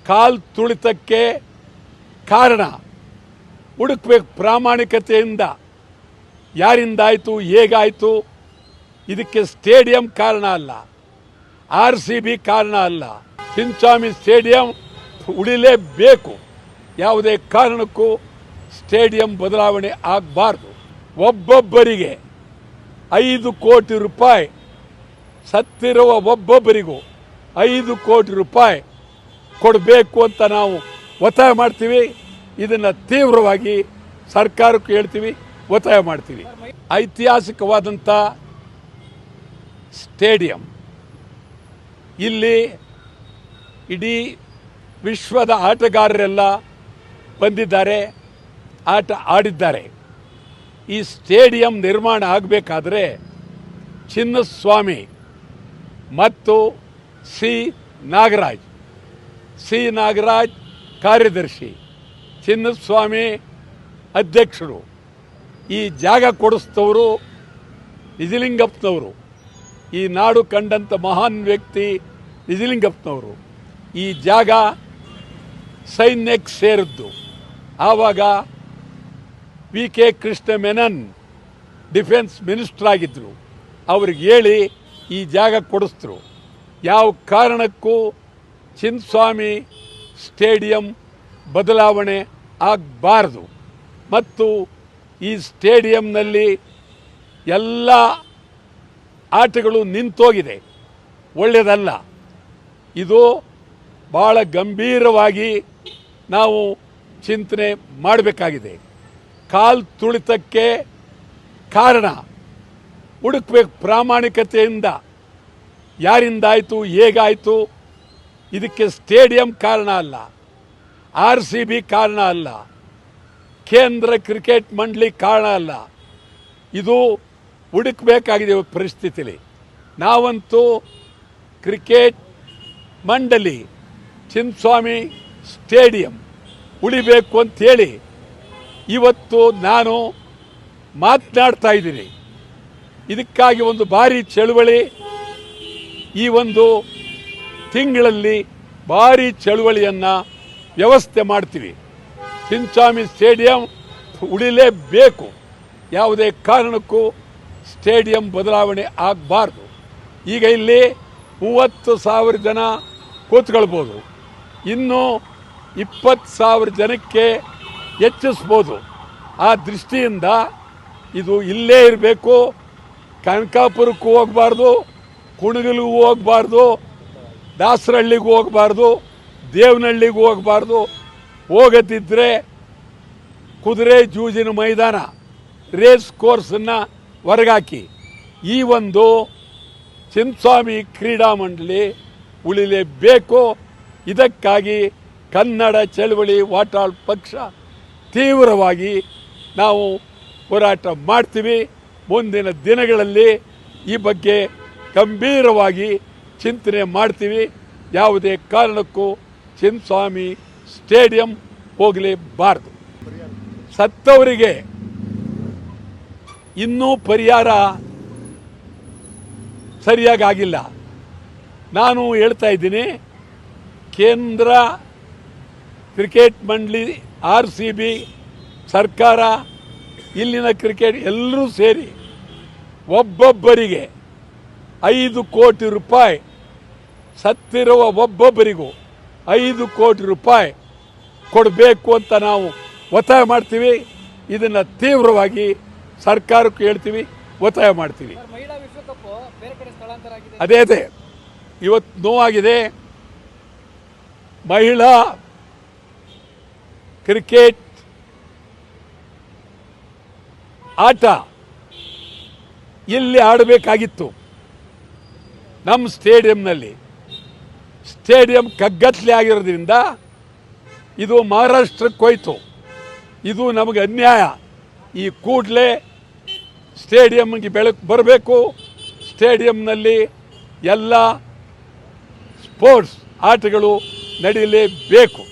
ಕಾಲು ತುಳಿತಕ್ಕೆ ಕಾರಣ ಹುಡುಕ್ಬೇಕು ಪ್ರಾಮಾಣಿಕತೆಯಿಂದ. ಯಾರಿಂದಾಯಿತು, ಹೇಗಾಯಿತು, ಇದಕ್ಕೆ ಸ್ಟೇಡಿಯಂ ಕಾರಣ ಅಲ್ಲ, RCB ಕಾರಣ ಅಲ್ಲ. ಚಿನ್ನಸ್ವಾಮಿ ಸ್ಟೇಡಿಯಂ ಉಳಿಲೇಬೇಕು. ಯಾವುದೇ ಕಾರಣಕ್ಕೂ ಸ್ಟೇಡಿಯಂ ಬದಲಾವಣೆ ಆಗಬಾರ್ದು. ಒಬ್ಬೊಬ್ಬರಿಗೆ 5 ಕೋಟಿ ರೂಪಾಯಿ, ಸತ್ತಿರುವ ಒಬ್ಬೊಬ್ಬರಿಗೂ 5 ಕೋಟಿ ರೂಪಾಯಿ ಕೊಡಬೇಕು ಅಂತ ನಾವು ಒತ್ತಾಯ ಮಾಡ್ತೀವಿ. ಇದನ್ನು ತೀವ್ರವಾಗಿ ಸರ್ಕಾರಕ್ಕೆ ಹೇಳ್ತೀವಿ, ಒತ್ತಾಯ ಮಾಡ್ತೀವಿ. ಐತಿಹಾಸಿಕವಾದಂಥ ಸ್ಟೇಡಿಯಂ, ಇಲ್ಲಿ ಇಡೀ ವಿಶ್ವದ ಆಟಗಾರರೆಲ್ಲ ಬಂದಿದ್ದಾರೆ, ಆಟ ಆಡಿದ್ದಾರೆ. ಈ ಸ್ಟೇಡಿಯಂ ನಿರ್ಮಾಣ ಆಗಬೇಕಾದ್ರೆ ಚಿನ್ನಸ್ವಾಮಿ ಮತ್ತು ಸಿ ನಾಗರಾಜ್ ಕಾರ್ಯದರ್ಶಿ, ಚಿನ್ನಸ್ವಾಮಿ ಅಧ್ಯಕ್ಷರು, ಈ ಜಾಗ ಕೊಡಿಸಿದವರು ನಿಜಲಿಂಗಪ್ಪನವರು. ಈ ನಾಡು ಕಂಡಂಥ ಮಹಾನ್ ವ್ಯಕ್ತಿ ನಿಜಲಿಂಗಪ್ಪನವರು. ಈ ಜಾಗ ಸೈನ್ಯಕ್ಕೆ ಸೇರಿದ್ದು. ಆವಾಗ VK Krishna Menon defence minister ಆಗಿದ್ದರು. ಅವ್ರಿಗೆ ಹೇಳಿ ಈ ಜಾಗ ಕೊಡಿಸಿದ್ರು. ಯಾವ ಕಾರಣಕ್ಕೂ ಚಿನ್ನಸ್ವಾಮಿ ಸ್ಟೇಡಿಯಂ ಬದಲಾವಣೆ ಆಗಬಾರ್ದು. ಮತ್ತು ಈ ಸ್ಟೇಡಿಯಂನಲ್ಲಿ ಎಲ್ಲ ಆಟಗಳು ನಿಂತೋಗಿದೆ, ಒಳ್ಳೆಯದಲ್ಲ. ಇದು ಭಾಳ ಗಂಭೀರವಾಗಿ ನಾವು ಚಿಂತನೆ ಮಾಡಬೇಕಾಗಿದೆ. ಕಾಲು ತುಳಿತಕ್ಕೆ ಕಾರಣ ಹುಡುಕ್ಬೇಕು ಪ್ರಾಮಾಣಿಕತೆಯಿಂದ. ಯಾರಿಂದಾಯಿತು, ಹೇಗಾಯಿತು, ಇದಕ್ಕೆ ಸ್ಟೇಡಿಯಂ ಕಾರಣ ಅಲ್ಲ, RCB ಕಾರಣ ಅಲ್ಲ, ಕೇಂದ್ರ ಕ್ರಿಕೆಟ್ ಮಂಡಳಿ ಕಾರಣ ಅಲ್ಲ. ಇದು ಹುಡುಕಬೇಕಾಗಿದೆ ಪರಿಸ್ಥಿತಿಲಿ. ನಾವಂತೂ ಕ್ರಿಕೆಟ್ ಮಂಡಳಿ ಚಿನ್ನಸ್ವಾಮಿ ಸ್ಟೇಡಿಯಂ ಉಳಿಬೇಕು ಅಂಥೇಳಿ ಇವತ್ತು ನಾನು ಮಾತನಾಡ್ತಾ ಇದ್ದೀನಿ. ಇದಕ್ಕಾಗಿ ಒಂದು ಭಾರಿ ಚಳುವಳಿ, ಈ ಒಂದು ತಿಂಗಳಲ್ಲಿ ಭಾರಿ ಚಳುವಳಿಯನ್ನು ವ್ಯವಸ್ಥೆ ಮಾಡ್ತೀವಿ. ಚಿನ್ನಸ್ವಾಮಿ ಸ್ಟೇಡಿಯಂ ಉಳಿಲೇಬೇಕು. ಯಾವುದೇ ಕಾರಣಕ್ಕೂ ಸ್ಟೇಡಿಯಂ ಬದಲಾವಣೆ ಆಗಬಾರ್ದು. ಈಗ ಇಲ್ಲಿ 30,000 ಜನ ಕೂತ್ಕೊಳ್ಬೋದು, ಇನ್ನೂ 20,000 ಜನಕ್ಕೆ ಹೆಚ್ಚಿಸ್ಬೋದು. ಆ ದೃಷ್ಟಿಯಿಂದ ಇದು ಇಲ್ಲೇ ಇರಬೇಕು. ಕನಕಾಪುರಕ್ಕೂ ಹೋಗಬಾರ್ದು, ಕುಣಗಲ್ಗೂ ಹೋಗಬಾರ್ದು, ದಾಸರಹಳ್ಳಿಗೂ ಹೋಗಬಾರ್ದು, ದೇವನಹಳ್ಳಿಗೂ ಹೋಗಬಾರ್ದು. ಹೋಗದಿದ್ದರೆ ಕುದುರೆ ಜೂಜಿನ ಮೈದಾನ, ರೇಸ್ ಕೋರ್ಸನ್ನು ಹೊರಗಾಕಿ. ಈ ಒಂದು ಚಿನ್ನಸ್ವಾಮಿ ಕ್ರೀಡಾ ಮಂಡಳಿ ಉಳಿಲೇಬೇಕು. ಇದಕ್ಕಾಗಿ ಕನ್ನಡ ಚಳವಳಿ ವಾಟಾಳ್ ಪಕ್ಷ ತೀವ್ರವಾಗಿ ನಾವು ಹೋರಾಟ ಮಾಡ್ತೀವಿ. ಮುಂದಿನ ದಿನಗಳಲ್ಲಿ ಈ ಬಗ್ಗೆ ಗಂಭೀರವಾಗಿ ಚಿಂತನೆ ಮಾಡ್ತೀವಿ. ಯಾವುದೇ ಕಾರಣಕ್ಕೂ ಚಿನ್ನಸ್ವಾಮಿ ಸ್ಟೇಡಿಯಂ ಹೋಗಲೇಬಾರ್ದು. ಸತ್ತವರಿಗೆ ಇನ್ನೂ ಪರಿಹಾರ ಸರಿಯಾಗಿ ಆಗಿಲ್ಲ. ನಾನು ಹೇಳ್ತಾ ಇದ್ದೀನಿ, ಕೇಂದ್ರ ಕ್ರಿಕೆಟ್ ಮಂಡಳಿ, RCB, ಸರ್ಕಾರ, ಇಲ್ಲಿನ ಕ್ರಿಕೆಟ್ ಎಲ್ಲರೂ ಸೇರಿ ಒಬ್ಬೊಬ್ಬರಿಗೆ 5 ಕೋಟಿ ರೂಪಾಯಿ, ಸತ್ತಿರುವ ಒಬ್ಬೊಬ್ಬರಿಗೂ 5 ಕೋಟಿ ರೂಪಾಯಿ ಕೊಡಬೇಕು ಅಂತ ನಾವು ಒತ್ತಾಯ ಮಾಡ್ತೀವಿ. ಇದನ್ನು ತೀವ್ರವಾಗಿ ಸರ್ಕಾರಕ್ಕೆ ಹೇಳ್ತೀವಿ, ಒತ್ತಾಯ ಮಾಡ್ತೀವಿ. ಅದೇ ಇವತ್ತು ನೋವಾಗಿದೆ. ಮಹಿಳಾ ಕ್ರಿಕೆಟ್ ಆಟ ಇಲ್ಲಿ ಆಡಬೇಕಾಗಿತ್ತು ನಮ್ಮ ಸ್ಟೇಡಿಯಂನಲ್ಲಿ. ಸ್ಟೇಡಿಯಂ ಕಗ್ಗತ್ತಲೆ ಆಗಿರೋದ್ರಿಂದ ಇದು ಮಹಾರಾಷ್ಟ್ರಕ್ಕೆ ಹೋಯ್ತು. ಇದು ನಮಗೆ ಅನ್ಯಾಯ. ಈ ಕೂಡಲೇ ಸ್ಟೇಡಿಯಂಗೆ ಬೆಳಕು ಬರಬೇಕು. ಸ್ಟೇಡಿಯಂನಲ್ಲಿ ಎಲ್ಲ ಸ್ಪೋರ್ಟ್ಸ್ ಆಟಗಳು ನಡೆಯಲೇಬೇಕು.